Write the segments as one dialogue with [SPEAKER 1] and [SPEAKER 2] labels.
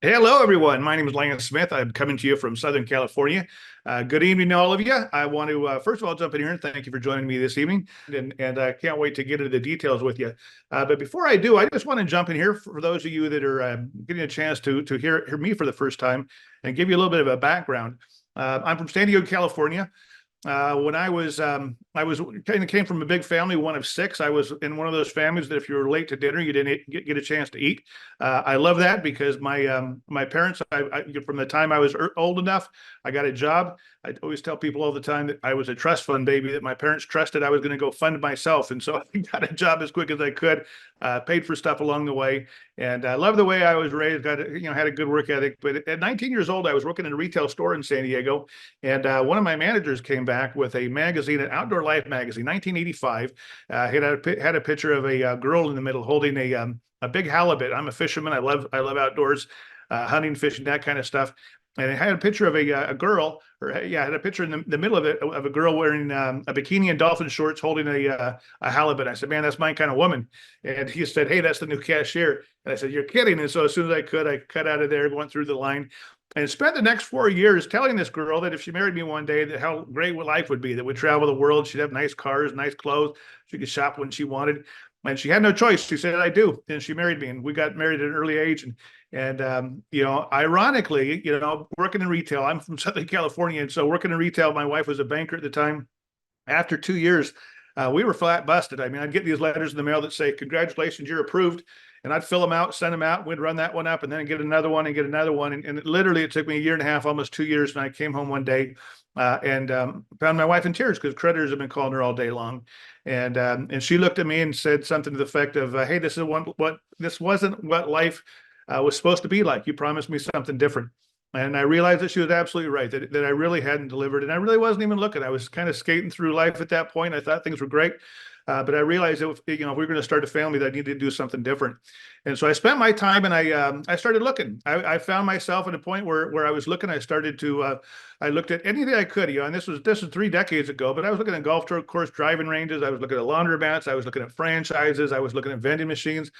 [SPEAKER 1] Hello, everyone. My name is Lance Smith. I'm coming to you from Southern California. Good evening to all of you. I want to, first of all, jump in here and thank you for joining me this evening. And I can't wait to get into the details with you. But before I do, I just want to jump in here for those of you that are getting a chance to hear me for the first time and give you a little bit of a background. I'm from San Diego, California. When I was kind of came from a big family, one of six. I was in one of those families that if you were late to dinner, you didn't get a chance to eat. I love that because my parents, from the time I was old enough, I got a job. I always tell people all the time that I was a trust fund baby, that my parents trusted I was going to go fund myself. And so I got a job as quick as I could, paid for stuff along the way. And I love the way I was raised, had a good work ethic. But at 19 years old, I was working in a retail store in San Diego. And one of my managers came back with a magazine, an Outdoor Life magazine, 1985. Had a picture of a girl in the middle holding a big halibut. I'm a fisherman. I love outdoors, hunting, fishing, that kind of stuff. And it had a picture of a girl, had a picture in the middle of it of a girl wearing a bikini and dolphin shorts holding a halibut. I said, man, that's my kind of woman. And he said, hey, that's the new cashier. And I said, you're kidding. And so as soon as I could, I cut out of there, went through the line, and spent the next 4 years telling this girl that if she married me one day, that how great life would be, that we'd travel the world. She'd have nice cars, nice clothes. She could shop when she wanted. And she had no choice. She said, I do. And she married me. And we got married at an early age. And ironically, working in retail, I'm from Southern California. And so working in retail, my wife was a banker at the time. After 2 years, we were flat busted. I mean, I'd get these letters in the mail that say, congratulations, you're approved. And I'd fill them out, send them out. We'd run that one up and then get another one and get another one. And literally, it took me a year and a half, almost 2 years. And I came home one day and found my wife in tears because creditors have been calling her all day long. And she looked at me and said something to the effect of, hey, this wasn't what life was supposed to be like. You promised me something different. And I realized that she was absolutely right, that I really hadn't delivered. And I really wasn't even looking. I was kind of skating through life at that point. I thought things were great. But I realized that if we're going to start a family, that I needed to do something different. And so I spent my time and I started looking. I found myself at a point where I was looking. I looked at anything I could, and this was 3 decades ago, but I was looking at golf course driving ranges. I was looking at laundromats. I was looking at franchises. I was looking at vending machines.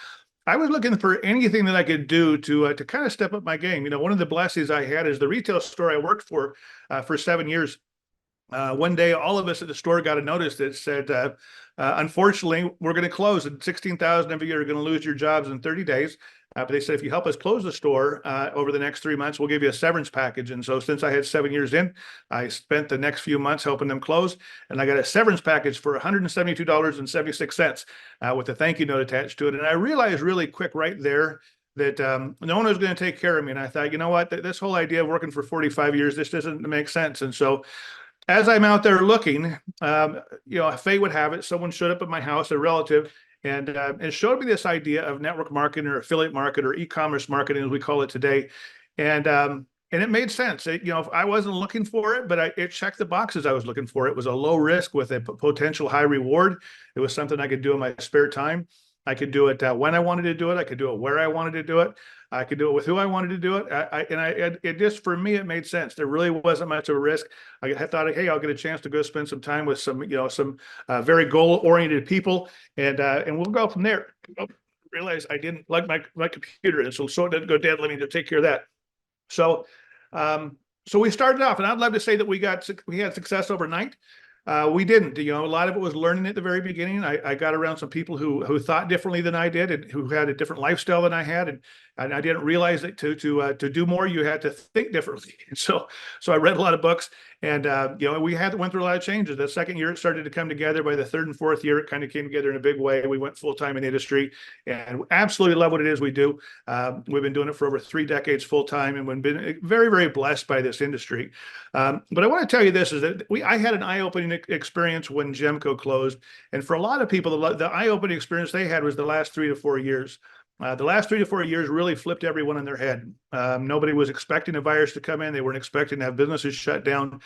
[SPEAKER 1] I was looking for anything that I could do to kind of step up my game. One of the blessings I had is the retail store I worked for 7 years. One day, all of us at the store got a notice that said, unfortunately, we're going to close, and 16,000 of you are going to lose your jobs in 30 days. But they said, if you help us close the store over the next 3 months, we'll give you a severance package. And so since I had 7 years in, I spent the next few months helping them close. And I got a severance package for $172.76 with a thank you note attached to it. And I realized really quick right there that no one was going to take care of me. And I thought, you know what, this whole idea of working for 45 years, this doesn't make sense. And so as I'm out there looking, fate would have it, someone showed up at my house, a relative, and showed me this idea of network marketing or affiliate market or e-commerce marketing, as we call it today. And it made sense. I wasn't looking for it, but it checked the boxes I was looking for. It was a low risk with a potential high reward. It was something I could do in my spare time. I could do it when I wanted to do it. I could do it where I wanted to do it. I could do it with who I wanted to do it. It just, for me, it made sense. There really wasn't much of a risk. I thought, hey, I'll get a chance to go spend some time with some very goal-oriented people, and we'll go from there. Realize I didn't like my computer, and so it didn't go dead. Let me just take care of that. So we started off, and I'd love to say that we had success overnight. We didn't. A lot of it was learning at the very beginning. I got around some people who thought differently than I did and who had a different lifestyle than I had, and I didn't realize that to do more, you had to think differently. And so I read a lot of books, and we went through a lot of changes. The second year, it started to come together. By the third and fourth year, it kind of came together in a big way. We went full time in the industry, and absolutely love what it is we do. We've been doing it for over 3 decades full time, and we've been very, very blessed by this industry. But I want to tell you this: is that I had an eye-opening experience when Gemco closed, and for a lot of people, the eye-opening experience they had was the last 3 to 4 years. The last 3 to 4 years really flipped everyone in their head. Nobody was expecting a virus to come in. They weren't expecting to have businesses shut down,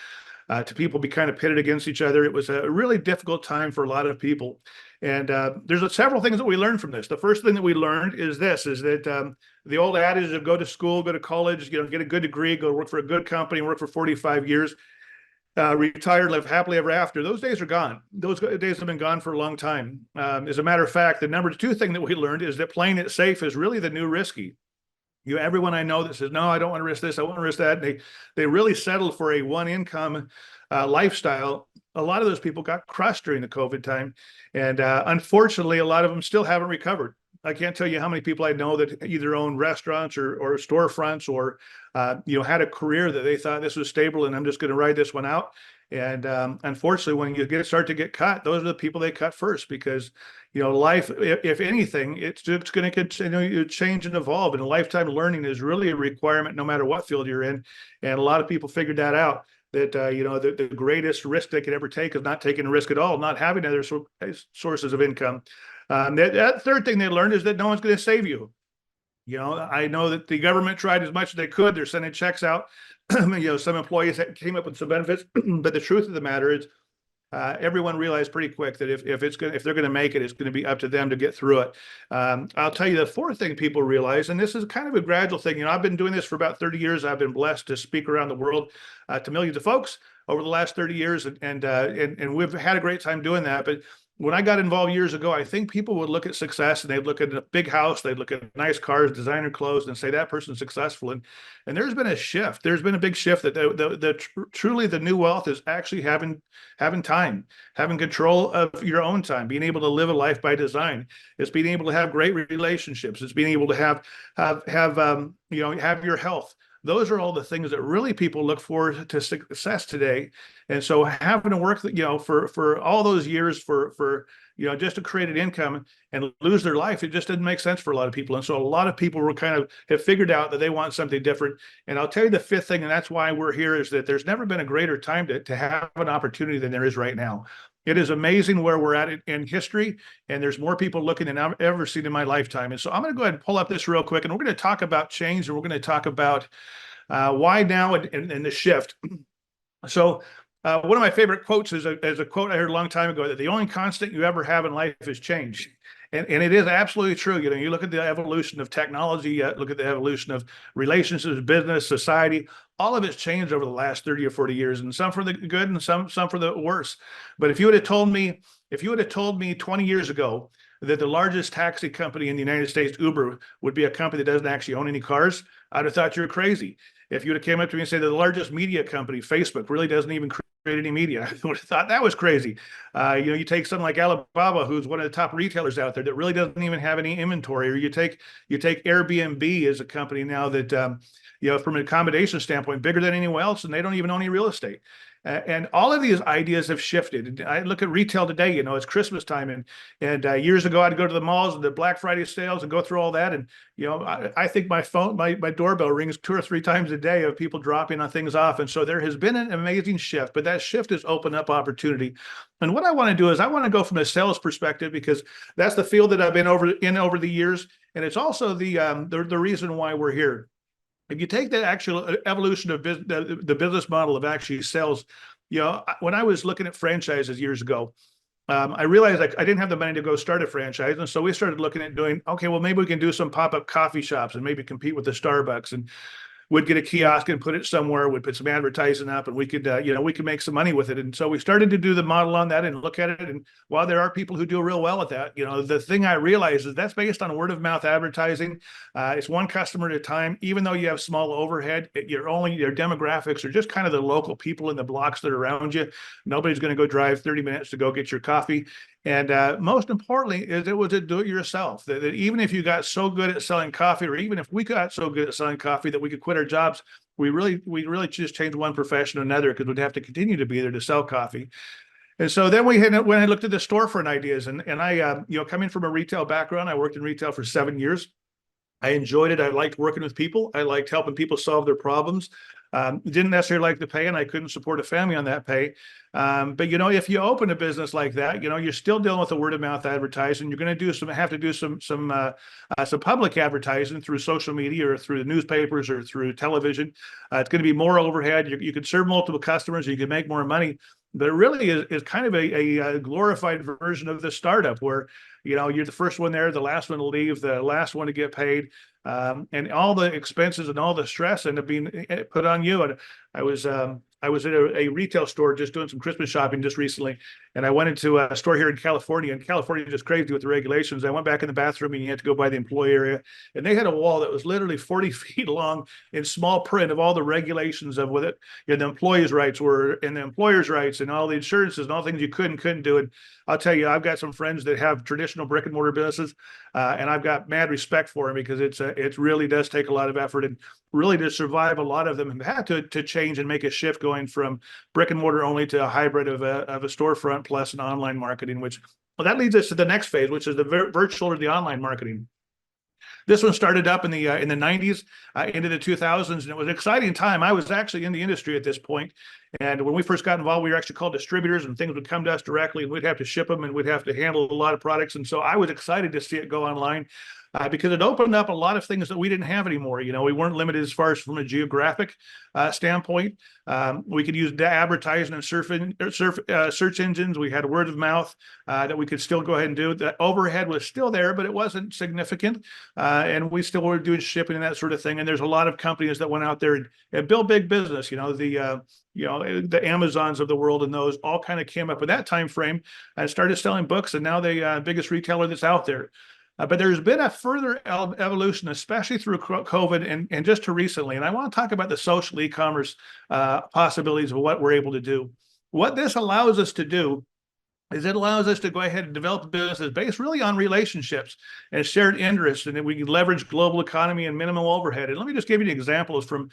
[SPEAKER 1] to people be kind of pitted against each other. It was a really difficult time for a lot of people. And there's several things that we learned from this. The first thing that we learned is that the old adage of go to school, go to college, get a good degree, go work for a good company, work for 45 years, retire, live happily ever after. Those days are gone. Those days have been gone for a long time. As a matter of fact, the number 2 thing that we learned is that playing it safe is really the new risky. Everyone I know that says, no, I don't want to risk this, I want to risk that. They really settled for a one income lifestyle. A lot of those people got crushed during the COVID time. And unfortunately, a lot of them still haven't recovered. I can't tell you how many people I know that either own restaurants or storefronts or, had a career that they thought this was stable and I'm just going to ride this one out. And unfortunately, when you start to get cut, those are the people they cut first because, life, if anything, it's just going to continue to change and evolve. And a lifetime learning is really a requirement no matter what field you're in. And a lot of people figured that out. That the greatest risk they could ever take is not taking a risk at all, not having other sources of income. That third thing they learned is that no one's going to save you. I know that the government tried as much as they could. They're sending checks out. Some employees came up with some benefits, but the truth of the matter is, everyone realized pretty quick that if they're going to make it, it's going to be up to them to get through it. I'll tell you the fourth thing people realize, and this is kind of a gradual thing. I've been doing this for about 30 years. I've been blessed to speak around the world to millions of folks over the last 30 years, and we've had a great time doing that. But when I got involved years ago, I think people would look at success and they'd look at a big house, they'd look at nice cars, designer clothes, and say that person's successful. And there's been a shift. There's been a big shift that truly the new wealth is actually having time, having control of your own time, being able to live a life by design. It's being able to have great relationships. It's being able to have your health. Those are all the things that really people look for to success today. And so having to work, for all those years for just to create an income and lose their life, it just didn't make sense for a lot of people. And so a lot of people have figured out that they want something different. And I'll tell you the fifth thing, and that's why we're here, is that there's never been a greater time to have an opportunity than there is right now. It is amazing where we're at in history, and there's more people looking than I've ever seen in my lifetime. And so I'm going to go ahead and pull up this real quick, and we're going to talk about change, and we're going to talk about why now and the shift. So one of my favorite quotes is a quote I heard a long time ago, that the only constant you ever have in life is change. And it is absolutely true. You look at the evolution of technology, look at the evolution of relationships, business, society. All of it's changed over the last 30 or 40 years, and some for the good and some for the worse. But if you would have told me 20 years ago that the largest taxi company in the United States, Uber, would be a company that doesn't actually own any cars, I'd have thought you were crazy. If you would have came up to me and said that the largest media company, Facebook, really doesn't even create any media, I would have thought that was crazy. You take something like Alibaba, who's one of the top retailers out there that really doesn't even have any inventory, or you take Airbnb as a company now that from an accommodation standpoint, bigger than anyone else, and they don't even own any real estate. And all of these ideas have shifted. I look at retail today, it's Christmas time. And years ago, I'd go to the malls and the Black Friday sales and go through all that. And, I think my phone, my doorbell rings 2 or 3 times a day of people dropping on things off. And so there has been an amazing shift, but that shift has opened up opportunity. And what I want to do is I want to go from a sales perspective, because that's the field that I've been over the years. And it's also the reason why we're here. If you take the actual evolution of the business model of actually sales, when I was looking at franchises years ago, I realized I didn't have the money to go start a franchise. And so we started looking at doing, okay, well, maybe we can do some pop-up coffee shops and maybe compete with the Starbucks. And we'd get a kiosk and put it somewhere, we'd put some advertising up, and we could make some money with it. And so we started to do the model on that and look at it. And while there are people who do real well at that, the thing I realized is that's based on word of mouth advertising. It's one customer at a time. Even though you have small overhead, your demographics are just kind of the local people in the blocks that are around you. Nobody's going to go drive 30 minutes to go get your coffee. And most importantly, is it was a do-it-yourself. That even if you got so good at selling coffee, or even if we got so good at selling coffee that we could quit our jobs, we really just changed one profession to another, because we'd have to continue to be there to sell coffee. And so then when I looked at the storefront ideas, and I, coming from a retail background, I worked in retail for 7 years. I enjoyed it. I liked working with people. I liked helping people solve their problems. Didn't necessarily like the pay, and I couldn't support a family on that pay. But if you open a business like that, you're still dealing with the word of mouth advertising. You're going to have to do some public advertising through social media or through the newspapers or through television. It's going to be more overhead. You could serve multiple customers, you can make more money. But it really is kind of a glorified version of the startup, where you're the first one there, the last one to leave, the last one to get paid. And all the expenses and all the stress end up being put on you. And I was at a retail store just doing some Christmas shopping just recently, And I went into a store here in California, and California is just crazy with the regulations. I went back in the bathroom, and you had to go by the employee area, and they had a wall that was literally 40 feet long in small print of all the regulations of what it, you know, the employees' rights were, and the employers' rights, and all the insurances and all things you could and couldn't do. And I'll tell you, I've got some friends that have traditional brick and mortar businesses, and I've got mad respect for them because it really does take a lot of effort, and really to survive, a lot of them have had to change and make a shift going from brick and mortar only to a hybrid of a storefront plus an online marketing, which, well, that leads us to the next phase, which is the virtual or the online marketing. This one started up in the 90s, into the 2000s, and it was an exciting time. I was actually in the industry at this point, and when we first got involved, we were actually called distributors, and things would come to us directly, and we'd have to ship them, and we'd have to handle a lot of products. And so I was excited to see it go online. Because it opened up a lot of things that we didn't have anymore. You know, we weren't limited as far as from a geographic standpoint. We could use advertising and search engines. We had word of mouth that we could still go ahead and do. The overhead was still there, but it wasn't significant. And we still were doing shipping and that sort of thing. And there's a lot of companies that went out there and built big business. You know, the Amazons of the world, and those all kind of came up in that time frame and started selling books. And now the biggest retailer that's out there. But there's been a further evolution, especially through COVID and just to recently. And I want to talk about the social e-commerce possibilities of what we're able to do. What this allows us to do is it allows us to go ahead and develop businesses based really on relationships and shared interests, and then we can leverage global economy and minimum overhead. And let me just give you examples from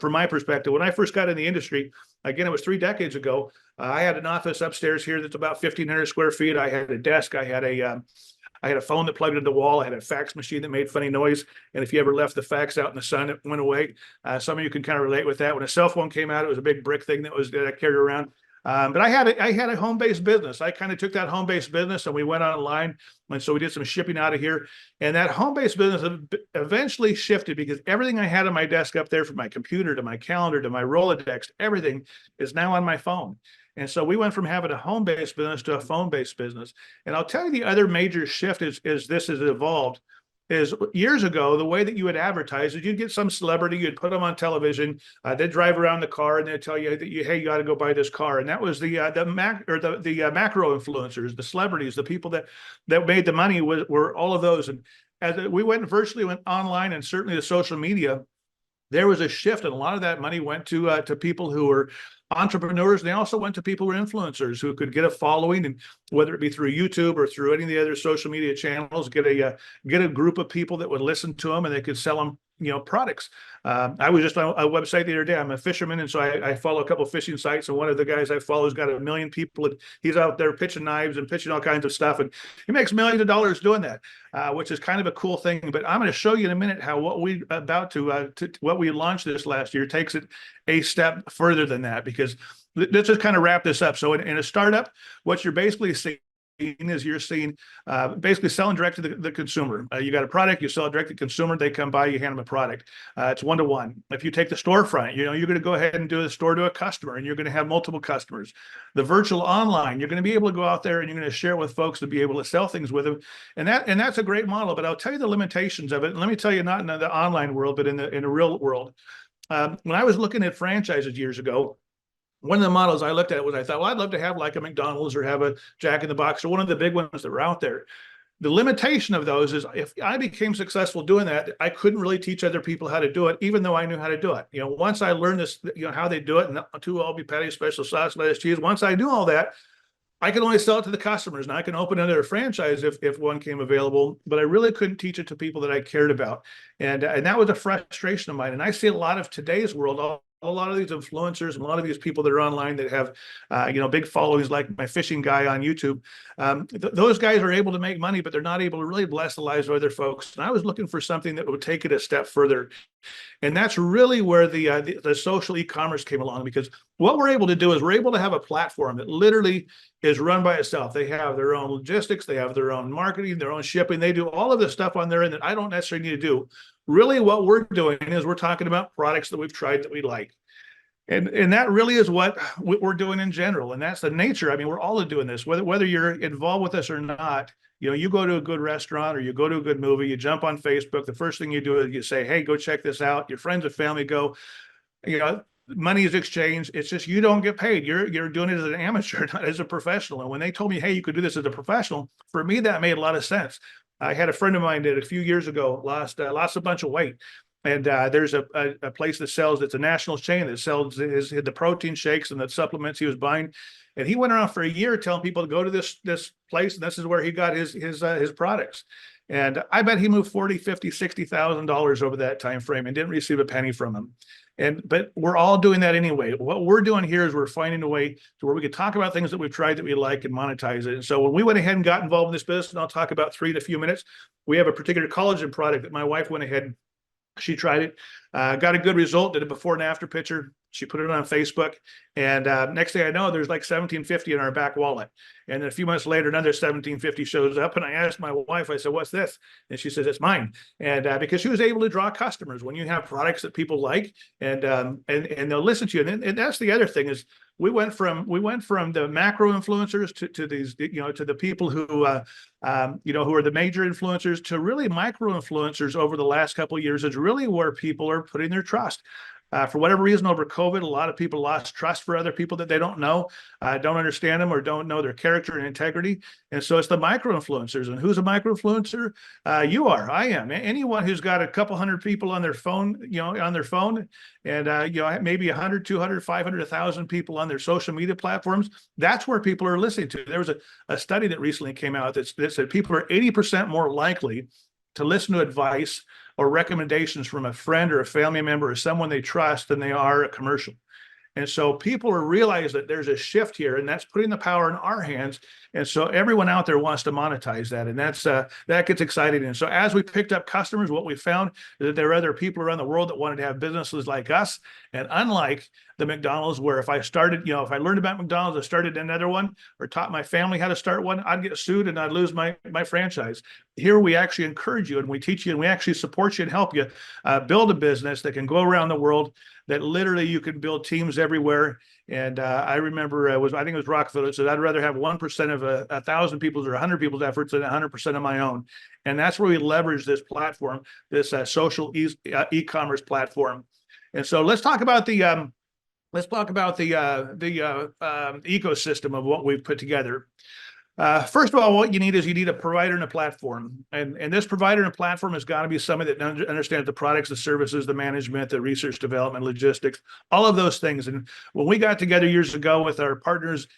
[SPEAKER 1] my perspective. When I first got in the industry, again, it was 3 decades ago. I had an office upstairs here that's about 1,500 square feet. I had a desk. I had a phone that plugged into the wall. I had a fax machine that made funny noise. And if you ever left the fax out in the sun, it went away. Some of you can kind of relate with that. When a cell phone came out, it was a big brick thing that I carried around. But I had a home-based business. I kind of took that home-based business and we went online. And so we did some shipping out of here. And that home-based business eventually shifted because everything I had on my desk up there, from my computer to my calendar to my Rolodex, everything is now on my phone. And so we went from having a home-based business to a phone-based business. And I'll tell you the other major shift is this has evolved. Is years ago, the way that you would advertise is you'd get some celebrity, you'd put them on television, they'd drive around the car and they'd tell you that hey, you got to go buy this car. And that was the macro influencers, the celebrities, the people that made the money were all of those. And as we went online, and certainly the social media, there was a shift, and a lot of that money went to people who were entrepreneurs. And they also went to people who were influencers who could get a following, and whether it be through YouTube or through any of the other social media channels, get a group of people that would listen to them, and they could sell them, products. I was just on a website the other day. I'm a fisherman, and so I follow a couple of fishing sites. And one of the guys I follow has got 1 million people, and he's out there pitching knives and pitching all kinds of stuff, and he makes millions of dollars doing that, which is kind of a cool thing. But I'm going to show you in a minute how what we launched this last year takes it a step further than that. Because let's just kind of wrap this up. So in a startup, what you're basically seeing is you're seeing basically selling direct to the consumer. You got a product, you sell it direct to the consumer, they come by, you hand them a product. It's one-to-one. If you take the storefront, you're going to go ahead and do the store to a customer, and you're going to have multiple customers. The virtual online, you're going to be able to go out there and you're going to share it with folks to be able to sell things with them. And that's a great model, but I'll tell you the limitations of it. And let me tell you, not in the online world, but in the real world. When I was looking at franchises years ago, one of the models I looked at was, I thought, well, I'd love to have like a McDonald's or have a Jack in the Box or one of the big ones that were out there. The limitation of those is if I became successful doing that, I couldn't really teach other people how to do it, even though I knew how to do it. Once I learned this, how they do it, and 2 all-beef patties, special sauce, lettuce, cheese, once I knew all that, I can only sell it to the customers, and I can open another franchise if one came available, but I really couldn't teach it to people that I cared about. And that was a frustration of mine. And I see a lot of today's world, a lot of these influencers and a lot of these people that are online that have, big followings, like my fishing guy on YouTube. Those guys are able to make money, but they're not able to really bless the lives of other folks. And I was looking for something that would take it a step further. And that's really where the social e-commerce came along, because what we're able to do is we're able to have a platform that literally is run by itself. They have their own logistics, they have their own marketing, their own shipping. They do all of this stuff on their end that I don't necessarily need to do. Really, what we're doing is we're talking about products that we've tried that we like. And that really is what we're doing in general. And that's the nature. I mean, we're all doing this, whether you're involved with us or not. You go to a good restaurant or you go to a good movie, you jump on Facebook. The first thing you do is you say, hey, go check this out. Your friends and family go. money is exchanged. It's just you don't get paid. You're doing it as an amateur, not as a professional. And when they told me, hey, you could do this as a professional, for me that made a lot of sense. I had a friend of mine that a few years ago lost a bunch of weight. And there's a place that sells, it's a national chain that sells the protein shakes and the supplements he was buying. And he went around for a year telling people to go to this place, and this is where he got his products. And I bet he moved $40,000, $50,000, $60,000 over that time frame and didn't receive a penny from him. But we're all doing that anyway. What we're doing here is we're finding a way to where we could talk about things that we've tried that we like and monetize it. And so when we went ahead and got involved in this business, and I'll talk about 3 in a few minutes, we have a particular collagen product that my wife went ahead, she tried it, got a good result, did a before and after picture. She put it on Facebook, and next thing I know, there's like $1,750 in our back wallet. And then a few months later, another $1,750 shows up, and I asked my wife, I said, "What's this?" And she says, "It's mine." And because she was able to draw customers when you have products that people like, and they'll listen to you. And that's the other thing is we went from the macro influencers to these, to the people who who are the major influencers, to really micro influencers over the last couple of years is really where people are putting their trust. For whatever reason, over COVID, a lot of people lost trust for other people that they don't know, don't understand them, or don't know their character and integrity. And so it's the micro influencers. And who's a micro influencer? You are. I am. Anyone who's got a couple hundred people on their phone, and maybe 100, 200, 500, 1,000 people on their social media platforms. That's where people are listening to. There was a study that recently came out that said people are 80% more likely to listen to advice or recommendations from a friend or a family member or someone they trust than they are a commercial. And so people are realizing that there's a shift here, and that's putting the power in our hands. And so everyone out there wants to monetize that, and that gets exciting. And so as we picked up customers, what we found is that there are other people around the world that wanted to have businesses like us. And unlike the McDonald's, where if I learned about McDonald's, I started another one or taught my family how to start one, I'd get sued and I'd lose my franchise. Here we actually encourage you, and we teach you, and we actually support you and help you build a business that can go around the world, that literally you can build teams everywhere. And I remember I think it was Rockefeller that said, I'd rather have 1% of 1,000 people's or 100 people's efforts than 100% of my own. And that's where we leverage this platform, this social e-commerce platform. And so let's talk about the ecosystem of what we've put together. First of all, what you need a provider and a platform. And this provider and platform has got to be somebody that understands the products, the services, the management, the research, development, logistics, all of those things. And when we got together years ago with our partners,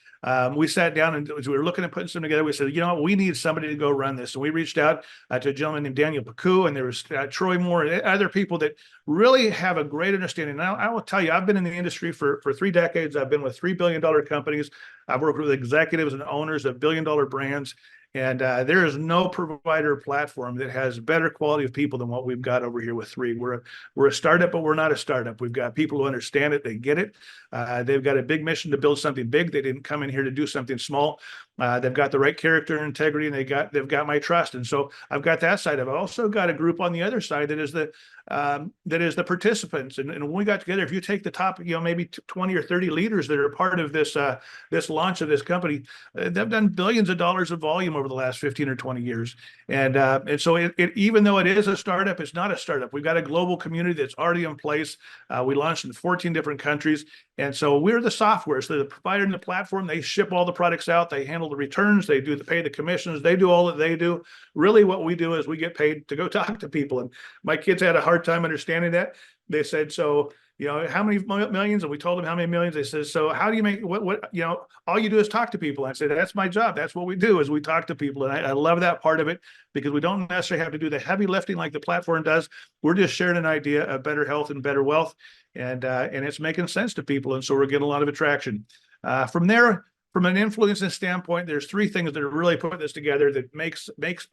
[SPEAKER 1] we sat down, and as we were looking at putting something together, we said, we need somebody to go run this. And we reached out to a gentleman named Daniel Pacu, and there was Troy Moore, and other people that really have a great understanding. Now, I will tell you, I've been in the industry for 3 decades. I've been with $3 billion companies. I've worked with executives and owners of billion-dollar brands. And there is no provider platform that has better quality of people than what we've got over here with 3. We're a startup, but we're not a startup. We've got people who understand it. They get it. They've got a big mission to build something big. They didn't come in here to do something small. They've got the right character and integrity, and they've got my trust. And so I've got that side of it. I've also got a group on the other side that is the participants. And when we got together, if you take the top, maybe 20 or 30 leaders that are part of this launch of this company, they've done billions of dollars of volume over the last 15 or 20 years. And so even though it is a startup, it's not a startup. We've got a global community that's already in place. We launched in 14 different countries. And so we're the software. So the provider and the platform, they ship all the products out. They handle the returns. They pay the commissions. They do all that they do. Really what we do is we get paid to go talk to people. And my kids had a hard time understanding that. They said, so, how many millions? And we told them how many millions. They said, so how do you make what all you do is talk to people. And I said, that's my job. That's what we do, is we talk to people. And I love that part of it, because we don't necessarily have to do the heavy lifting like the platform does. We're just sharing an idea of better health and better wealth. And it's making sense to people. And so we're getting a lot of attraction. From there, from an influencing standpoint, there's 3 things that are really putting this together that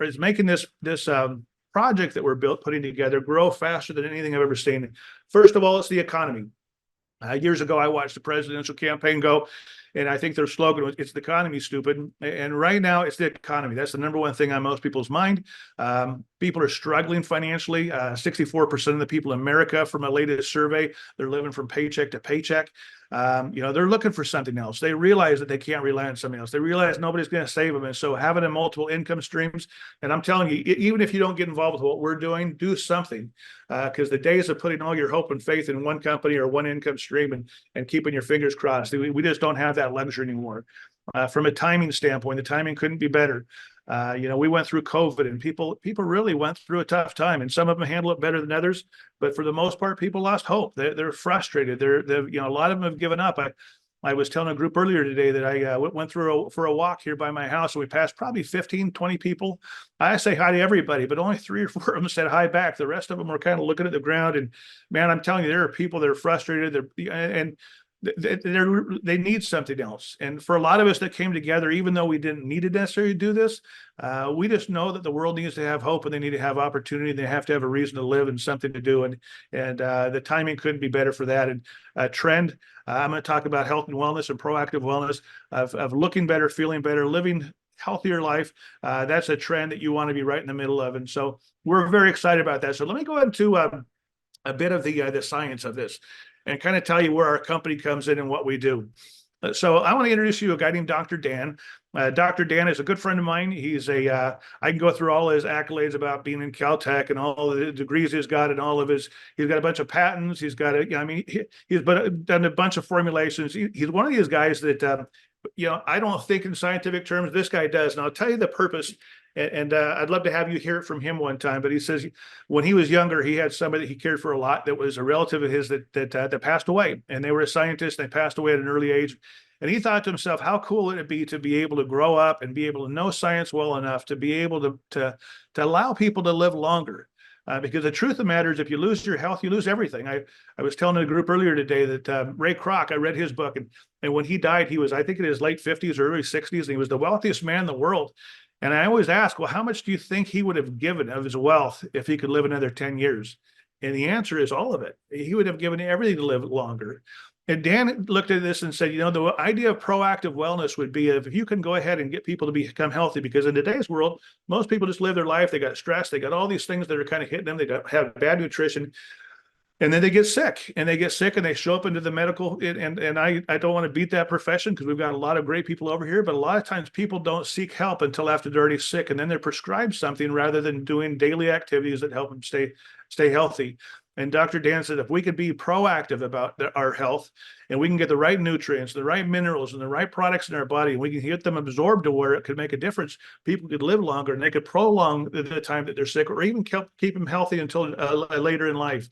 [SPEAKER 1] is making this project that we're putting together grow faster than anything I've ever seen. First of all, it's the economy. Years ago, I watched the presidential campaign go, And I think their slogan was, "It's the economy, stupid." And right now, it's the economy. That's the number one thing on most people's mind. People are struggling financially. 64% of the people in America, from a latest survey, they're living from paycheck to paycheck. They're looking for something else. They realize that they can't rely on something else. They realize nobody's going to save them. And so having a multiple income streams, and I'm telling you, even if you don't get involved with what we're doing, do something, because the days of putting all your hope and faith in one company or one income stream and keeping your fingers crossed, we just don't have that luxury anymore. From a timing standpoint, the timing couldn't be better. We went through COVID, and people really went through a tough time, and some of them handle it better than others. But for the most part, people lost hope. They're frustrated. A lot of them have given up. I was telling a group earlier today that I went through for a walk here by my house, and we passed probably 15, 20 people. I say hi to everybody, but only 3 or 4 of them said hi back. The rest of them were kind of looking at the ground. And man, I'm telling you, there are people that are frustrated. They need something else. And for a lot of us that came together, even though we didn't need to necessarily do this, we just know that the world needs to have hope, and they need to have opportunity. They have to have a reason to live and something to do. And the timing couldn't be better for that. And trend, I'm going to talk about health and wellness and proactive wellness of looking better, feeling better, living healthier life. That's a trend that you want to be right in the middle of. And so we're very excited about that. So let me go into a bit of the science of this, and kind of tell you where our company comes in and what we do. So I want to introduce you to a guy named Dr. Dan. Dr. Dan is a good friend of mine. I can go through all his accolades about being in Caltech and all the degrees he's got, and he's got a bunch of patents. He's got he's done a bunch of formulations. He's one of these guys that, I don't think in scientific terms. This guy does. And I'll tell you the purpose. And I'd love to have you hear it from him one time. But he says when he was younger, he had somebody that he cared for a lot that was a relative of his that passed away. And they were a scientist. They passed away at an early age. And he thought to himself, how cool would it be to be able to grow up and be able to know science well enough to be able to allow people to live longer. Because the truth of the matter is, if you lose your health, you lose everything. I was telling a group earlier today that Ray Kroc, I read his book, and when he died, he was, I think, in his late 50s or early 60s, and he was the wealthiest man in the world. And I always ask, well, how much do you think he would have given of his wealth if he could live another 10 years? And the answer is all of it. He would have given everything to live longer. And Dan looked at this and said, the idea of proactive wellness would be if you can go ahead and get people to become healthy, because in today's world, most people just live their life. They got stress. They got all these things that are kind of hitting them. They have bad nutrition. And then they get sick, and they show up into the medical. And I don't want to beat that profession, because we've got a lot of great people over here. But a lot of times people don't seek help until after they're already sick. And then they're prescribed something rather than doing daily activities that help them stay healthy. And Dr. Dan said, if we could be proactive about our health, and we can get the right nutrients, the right minerals, and the right products in our body, and we can get them absorbed to where it could make a difference, people could live longer, and they could prolong the time that they're sick, or even keep them healthy until later in life.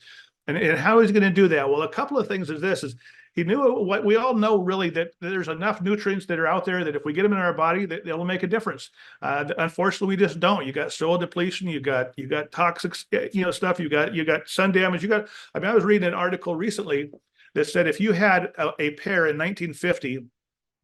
[SPEAKER 1] And how is he going to do that? Well, a couple of things is he knew what we all know, really, that there's enough nutrients that are out there that if we get them in our body, they'll make a difference. Unfortunately, we just don't. You got soil depletion, you got toxic, stuff. You got sun damage. I was reading an article recently that said if you had a pear in 1950,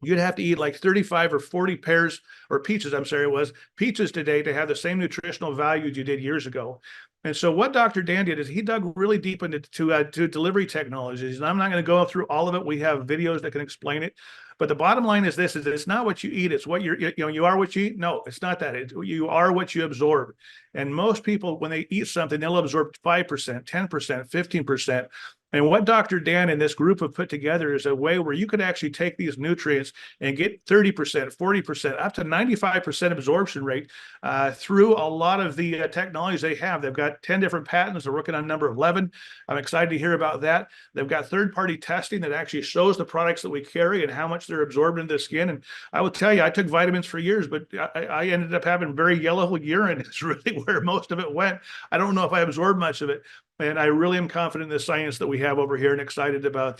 [SPEAKER 1] you'd have to eat like 35 or 40 pears or peaches. I'm sorry, it was peaches today to have the same nutritional values you did years ago. And so what Dr. Dan did is he dug really deep into to delivery technologies. And I'm not going to go through all of it. We have videos that can explain it. But the bottom line is this: is it's not what you eat, it's what you are what you eat. No, it's not that. You are what you absorb. And most people, when they eat something, they'll absorb 5%, 10%, 15%. And what Dr. Dan and this group have put together is a way where you could actually take these nutrients and get 30%, 40%, up to 95% absorption rate through a lot of the technologies they have. They've got 10 different patents. They're working on number 11. I'm excited to hear about that. They've got third-party testing that actually shows the products that we carry and how much they're absorbed into the skin. And I will tell you, I took vitamins for years, but I ended up having very yellow urine. It's really where most of it went. I don't know if I absorbed much of it. And I really am confident in the science that we have over here, and excited about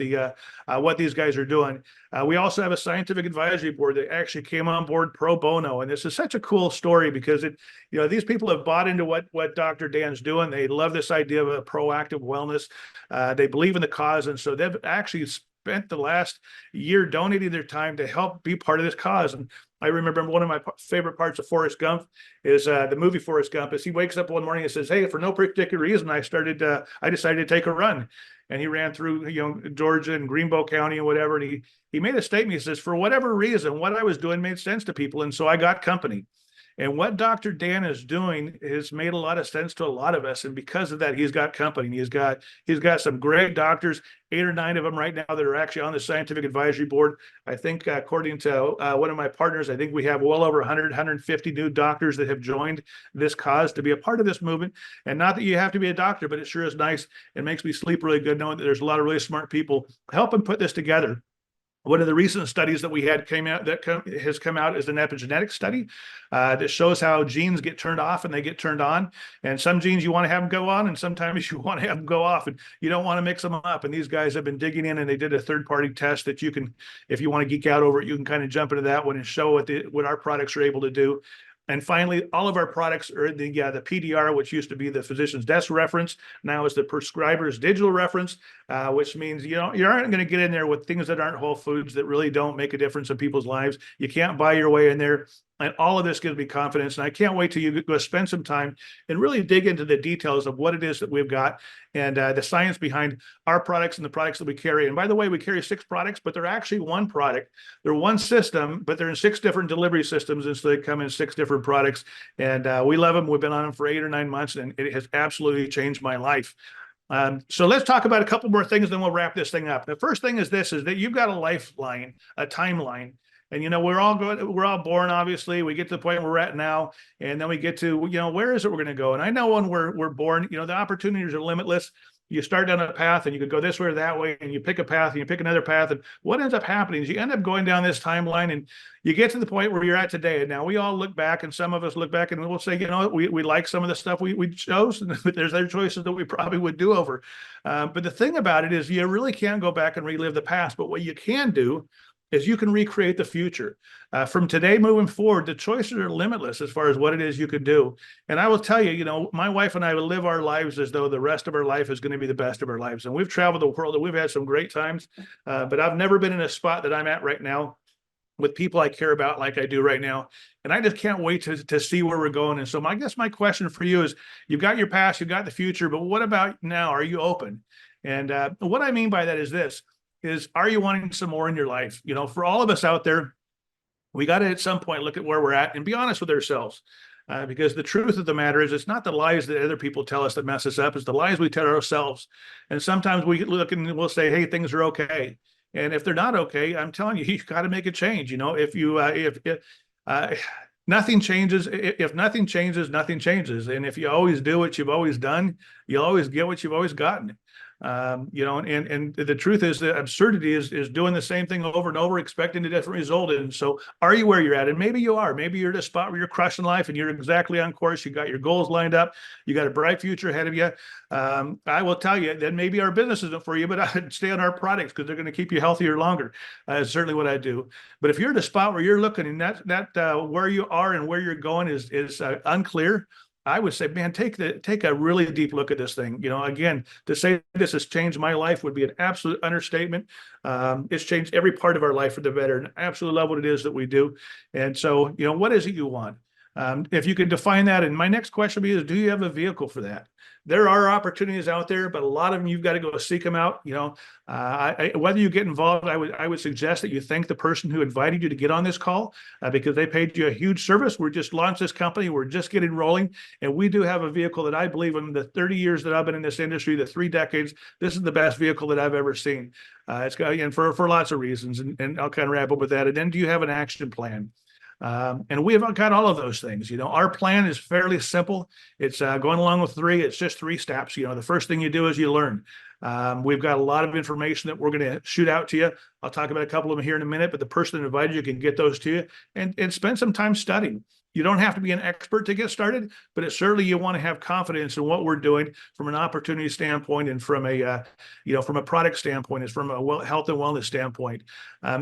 [SPEAKER 1] what these guys are doing. We also have a scientific advisory board that actually came on board pro bono. And this is such a cool story because these people have bought into what Dr. Dan's doing. They love this idea of a proactive wellness. They believe in the cause. And so they've actually spent the last year donating their time to help be part of this cause. And I remember one of my favorite parts of Forrest Gump is the movie Forrest Gump. Is he wakes up one morning and says, "Hey, for no particular reason, I decided to take a run." And he ran through, Georgia and Greenbow County and whatever. And he made a statement. He says, "For whatever reason, what I was doing made sense to people, and so I got company." And what Dr. Dan is doing has made a lot of sense to a lot of us. And because of that, he's got company. He's got some great doctors, 8 or 9 of them right now that are actually on the scientific advisory board. I think according to one of my partners, I think we have well over 100, 150 new doctors that have joined this cause to be a part of this movement. And not that you have to be a doctor, but it sure is nice. It makes me sleep really good knowing that there's a lot of really smart people helping put this together. One of the recent studies that we had has come out is an epigenetic study that shows how genes get turned off and they get turned on. And some genes you want to have them go on, and sometimes you want to have them go off, and you don't want to mix them up. And these guys have been digging in, and they did a third-party test that you can, if you want to geek out over it, you can kind of jump into that one and show what our products are able to do. And finally, all of our products are the PDR, which used to be the physician's desk reference. Now is the prescriber's digital reference, which means you aren't going to get in there with things that aren't whole foods that really don't make a difference in people's lives. You can't buy your way in there. And all of this gives me confidence. And I can't wait till you go spend some time and really dig into the details of what it is that we've got and the science behind our products and the products that we carry. And by the way, we carry 6 products, but they're actually one product. They're one system, but they're in 6 different delivery systems. And so they come in 6 different products. And we love them. We've been on them for 8 or 9 months, and it has absolutely changed my life. So let's talk about a couple more things, then we'll wrap this thing up. The first thing is that you've got a lifeline, a timeline. And, we're all born, obviously. We get to the point where we're at now, and then we get to, where is it we're going to go? And I know when we're born, the opportunities are limitless. You start down a path and you could go this way or that way, and you pick a path and you pick another path. And what ends up happening is you end up going down this timeline, and you get to the point where you're at today. And now we all look back, and some of us look back and we'll say, we like some of the stuff we chose, and there's other choices that we probably would do over. But the thing about it is you really can't go back and relive the past. But what you can do is you can recreate the future. From today moving forward, the choices are limitless as far as what it is you can do. And I will tell you, my wife and I will live our lives as though the rest of our life is going to be the best of our lives. And we've traveled the world and we've had some great times, but I've never been in a spot that I'm at right now with people I care about like I do right now. And I just can't wait to see where we're going. And so I guess my question for you is, you've got your past, you've got the future, but what about now? Are you open? And what I mean by that is this. Are you wanting some more in your life? For all of us out there, we got to at some point look at where we're at and be honest with ourselves. Because the truth of the matter is, it's not the lies that other people tell us that mess us up. It's the lies we tell ourselves. And sometimes we look and we'll say, hey, things are okay. And if they're not okay, I'm telling you, you've got to make a change. If nothing changes, if nothing changes, nothing changes. And if you always do what you've always done, you'll always get what you've always gotten. And the truth is that absurdity is doing the same thing over and over, expecting a different result. And so are you where you're at? And maybe you are. Maybe you're at a spot where you're crushing life and you're exactly on course. You got your goals lined up. You got a bright future ahead of you. I will tell you that maybe our business isn't for you, but I'd stay on our products because they're going to keep you healthier longer. Certainly what I do. But if you're at a spot where you're looking and that where you are and where you're going is unclear, I would say, man, take a really deep look at this thing. Again, to say this has changed my life would be an absolute understatement. It's changed every part of our life for the better, and I absolutely love what it is that we do. And so, what is it you want? If you could define that, and my next question would be, do you have a vehicle for that? There are opportunities out there, but a lot of them you've got to go seek them out. Whether you get involved, I would suggest that you thank the person who invited you to get on this call because they paid you a huge service. We're just launched this company. We're just getting rolling, and we do have a vehicle that I believe in the 30 years that I've been in this industry, the 3 decades, this is the best vehicle that I've ever seen. It's got, and for lots of reasons, and I'll kind of wrap up with that. And then, do you have an action plan? And we have got all of those things. Our plan is fairly simple. It's going along with 3. It's just 3 steps. The first thing you do is you learn. We've got a lot of information that we're going to shoot out to you. I'll talk about a couple of them here in a minute, but the person that invited you can get those to you and spend some time studying. You don't have to be an expert to get started, but it's certainly you want to have confidence in what we're doing from an opportunity standpoint and from a product standpoint, is from a health and wellness standpoint.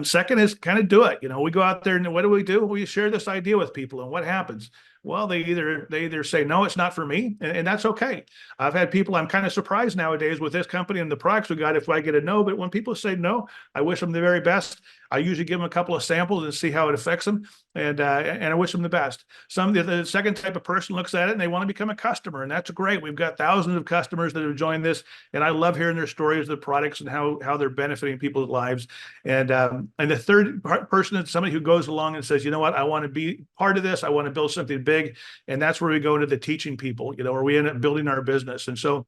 [SPEAKER 1] Second is kind of do it. We go out there and what do? We share this idea with people, and what happens? Well, they either say no, it's not for me, and that's okay. I've had people. I'm kind of surprised nowadays with this company and the products we got if I get a no. But when people say no, I wish them the very best. I usually give them a couple of samples and see how it affects them, and I wish them the best. The second type of person looks at it and they want to become a customer, and that's great. We've got thousands of customers that have joined this, and I love hearing their stories of the products and how they're benefiting people's lives. And the third person is somebody who goes along and says, you know what, I want to be part of this. I want to build something big, and that's where we go into the teaching people, where we end up building our business. And so,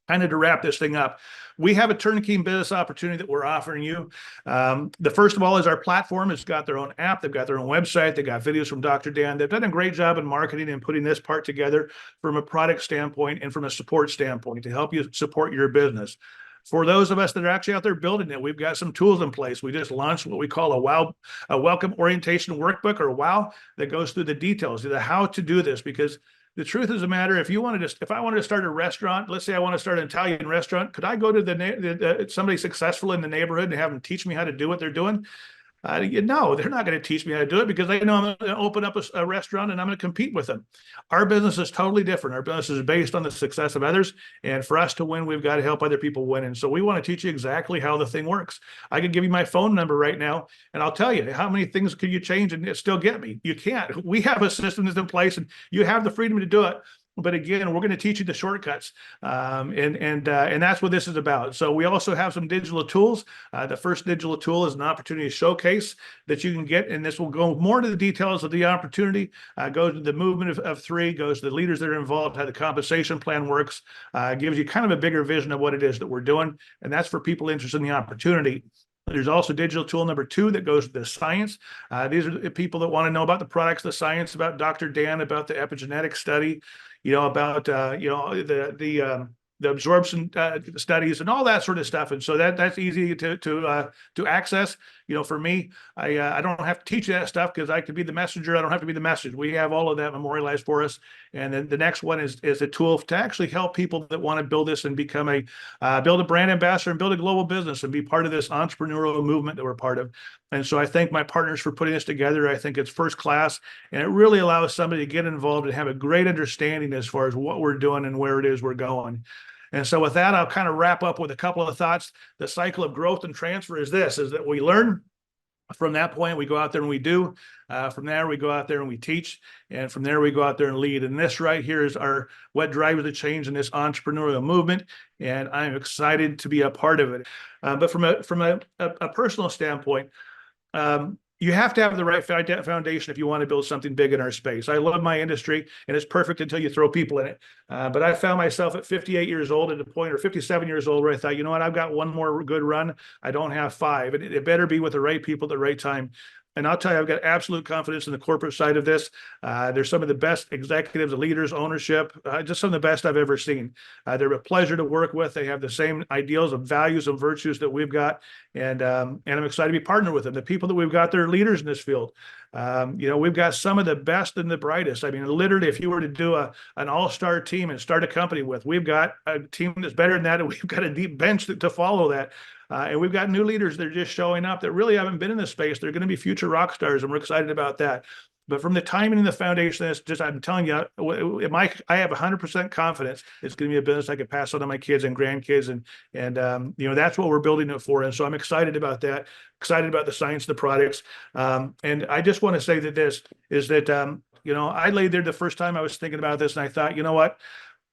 [SPEAKER 1] kind of to wrap this thing up, we have a turnkey business opportunity that we're offering you. The first of all is our platform has got their own app. They've got their own website. They've got videos from Dr. Dan. They've done a great job in marketing and putting this part together from a product standpoint and from a support standpoint to help you support your business. For those of us that are actually out there building it, we've got some tools in place. We just launched what we call a welcome orientation workbook, or WOW, that goes through the details, the how to do this, because the truth is a matter. If I wanted to start a restaurant, let's say I want to start an Italian restaurant, could I go to somebody successful in the neighborhood and have them teach me how to do what they're doing? No, they're not going to teach me how to do it, because they know I'm going to open up a restaurant and I'm going to compete with them. Our business is totally different. Our business is based on the success of others. And for us to win, we've got to help other people win. And so we want to teach you exactly how the thing works. I can give you my phone number right now, and I'll tell you how many things could you change and still get me. You can't. We have a system that's in place, and you have the freedom to do it. But again, we're going to teach you the shortcuts, and that's what this is about. So we also have some digital tools. The first digital tool is an opportunity showcase that you can get, and this will go more to the details of the opportunity. Goes to the movement of three, goes to the leaders that are involved, how the compensation plan works, gives you kind of a bigger vision of what it is that we're doing, and that's for people interested in the opportunity. There's also digital tool number 2 that goes to the science. These are the people that want to know about the products, the science, about Dr. Dan, about the epigenetic study, about the absorption studies and all that sort of stuff. And so that's easy to access. For me, I don't have to teach that stuff because I could be the messenger. I don't have to be the message. We have all of that memorialized for us. And then the next one is a tool to actually help people that want to build this and become build a brand ambassador and build a global business and be part of this entrepreneurial movement that we're part of. And so I thank my partners for putting this together. I think it's first class, and it really allows somebody to get involved and have a great understanding as far as what we're doing and where it is we're going. And so with that, I'll kind of wrap up with a couple of thoughts. The cycle of growth and transfer is that we learn. From that point, we go out there and we do. From there, we go out there and we teach. And from there, we go out there and lead. And this right here is what drives the change in this entrepreneurial movement. And I'm excited to be a part of it. But from a personal standpoint, you have to have the right foundation if you want to build something big in our space. I love my industry, and it's perfect until you throw people in it. But I found myself at 58 years old at a point, or 57 years old, where I thought, you know what, I've got one more good run. I don't have 5. And it better be with the right people at the right time. And I'll tell you, I've got absolute confidence in the corporate side of this. They're some of the best executives, leaders, ownership, just some of the best I've ever seen. They're a pleasure to work with. They have the same ideals and values and virtues that we've got. And I'm excited to be partnered with them. The people that we've got, they're leaders in this field. We've got some of the best and the brightest. I mean, literally, if you were to do an all-star team and start a company with, we've got a team that's better than that, and we've got a deep bench to follow that. And we've got new leaders that are just showing up that really haven't been in this space. They're going to be future rock stars, and we're excited about that. But from the timing and the foundation, I'm telling you, I have 100% confidence it's going to be a business I can pass on to my kids and grandkids, and that's what we're building it for. And so I'm excited about that. Excited about the science, the products, and I just want to say that I laid there the first time I was thinking about this, and I thought, you know what?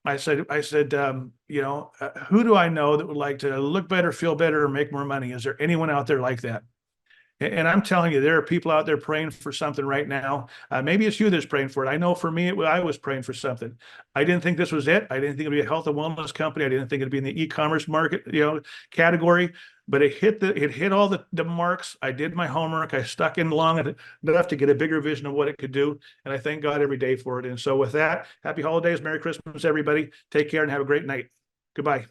[SPEAKER 1] I said, who do I know that would like to look better, feel better, or make more money? Is there anyone out there like that? And I'm telling you, there are people out there praying for something right now. Maybe it's you that's praying for it. I know for me, I was praying for something. I didn't think this was it. I didn't think it'd be a health and wellness company. I didn't think it'd be in the e-commerce market, category. But it hit all the marks. I did my homework. I stuck in long enough to get a bigger vision of what it could do. And I thank God every day for it. And so with that, happy holidays, Merry Christmas, everybody. Take care and have a great night. Goodbye.